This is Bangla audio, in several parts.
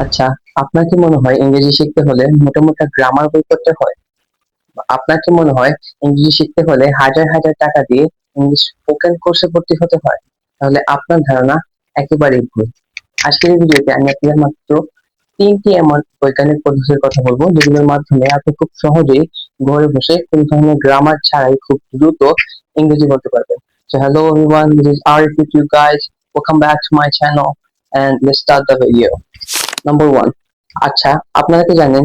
আচ্ছা, আপনার কি মনে হয় ইংরেজি শিখতে হলে মোটা গ্রামার বই পড়তে হয়? বা আপনার কি মনে হয় ইংরেজি শিখতে হলে হাজার হাজার টাকা দিয়ে ইংলিশ স্পোকেন কোর্সে ভর্তি হতে হয়? তাহলে আপনার ধারণা একেবারেই ভুল। আজকের এই ভিডিওতে আমি আপনাদের মাত্র ৩টি এমন বৈজ্ঞানিক পদ্ধতির কথা বলবো যেগুলোর মাধ্যমে আপনি খুব সহজেই ঘরে বসে কোন ধরনের গ্রামার ছাড়াই খুব দ্রুত ইংরেজি বলতে পারবেন। So hello everyone, this is Arif with you guys. Welcome back to my channel and let's start the video. Number 1, আচ্ছা, আপনারা কি জানেন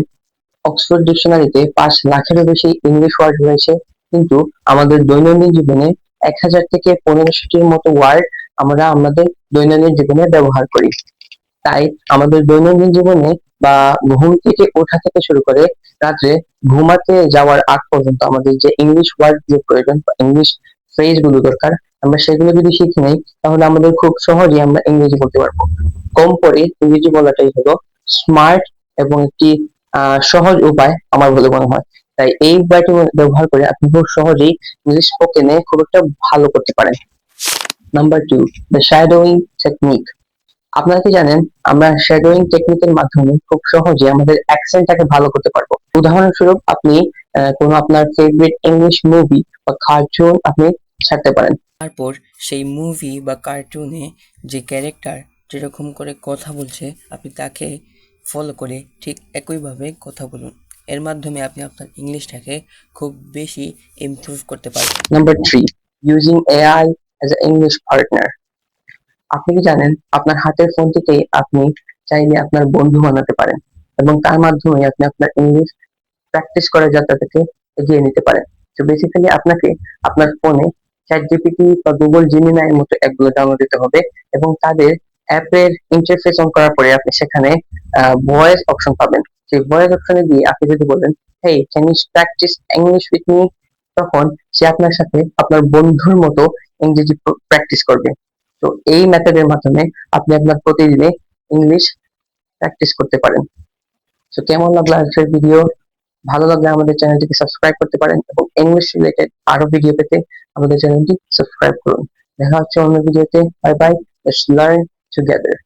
অক্সফোর্ড ডিকশনারিতে ৫ লাখেরও বেশি ইংলিশ ওয়ার্ড রয়েছে, কিন্তু আমাদের দৈনন্দিন জীবনে ১,০০০ থেকে ১৫০০টির মতো ওয়ার্ড আমরা আমাদের দৈনন্দিন জীবনে ব্যবহার করি। তাই আমাদের দৈনন্দিন জীবনে বা ঘুম থেকে ওঠা থেকে শুরু করে রাত্রে ঘুমাতে যাওয়ার আগ পর্যন্ত আমাদের যে ইংলিশ ওয়ার্ড গুলো প্রয়োজন বা ইংলিশ ফ্রেজ গুলো দরকার, আমরা সেগুলো যদি শিখে নেই তাহলে আমাদের খুব সহজেই আমরা ইংরেজি বলতে পারবো। কম পড়ে ইংরেজি বলাটাই হলো স্মার্ট এবং একটি সহজ উপায় আমার বলে মনে হয়। তাই এই উপায়টি ব্যবহার করে আপনি খুব সহজেই ইংলিশ স্পোকেনে খুব একটা ভালো করতে পারেন। Number 2, the shadowing technique. আপনারা কি জানেন আমরা শ্যাডোয়িং টেকনিকের মাধ্যমে খুব সহজে আমাদের অ্যাকসেন্টটাকে ভালো করতে পারবো। উদাহরণস্বরূপ আপনি কোনো আপনার ফেভারিট ইংলিশ মুভি বা কার্টুন আপনি ছাড়তে পারেন। তারপর সেই মুভি বা কার্টুনে যে ক্যারেক্টার যেরকম করে কথা বলছে আপনি তাকে ফলো করে ঠিক একইভাবে কথা বলুন। এর মাধ্যমে আপনি আপনার ইংলিশটাকে খুব বেশি ইমপ্রুভ করতে পারবেন। Number 3, using AI as a English partner. আপনি কি জানেন আপনার হাতের ফোনটিকে আপনি চাইলে আপনার বন্ধু বানাতে পারেন এবং তার মাধ্যমে আপনি আপনার ইংলিশ প্র্যাকটিস করার যাত্রাটাকে এগিয়ে নিতে পারেন। তো বেসিক্যালি আপনাকে আপনার ফোনে ChatGPT বা Google Gemini এর মতো অ্যাপগুলো ডাউনলোড দিতে হবে এবং তাদের অ্যাপের ইন্টারফেস অন করার পরে আপনি সেখানে ভয়েস অপশন পাবেন। সেই ভয়েস অপশনে গিয়ে আপনি যদি বলেন, "hey, can you practice English with me?" তখন সে আপনার সাথে আপনার বন্ধুর মতো ইংরেজি প্র্যাকটিস করবে। তো এই মেথডের মাধ্যমে আপনি আপনার প্রতিদিনে ইংলিশ প্র্যাকটিস করতে পারেন। তো কেমন লাগলো আজকের ভিডিও? ভালো লাগলে আমাদের চ্যানেলটিকে সাবস্ক্রাইব করতে পারেন এবং ইংলিশ রিলেটেড আরো ভিডিও পেতে আমাদের চ্যানেলটি সাবস্ক্রাইব করুন। দেখা হচ্ছে অন্য ভিডিওতে। Bye bye. Let's learn together.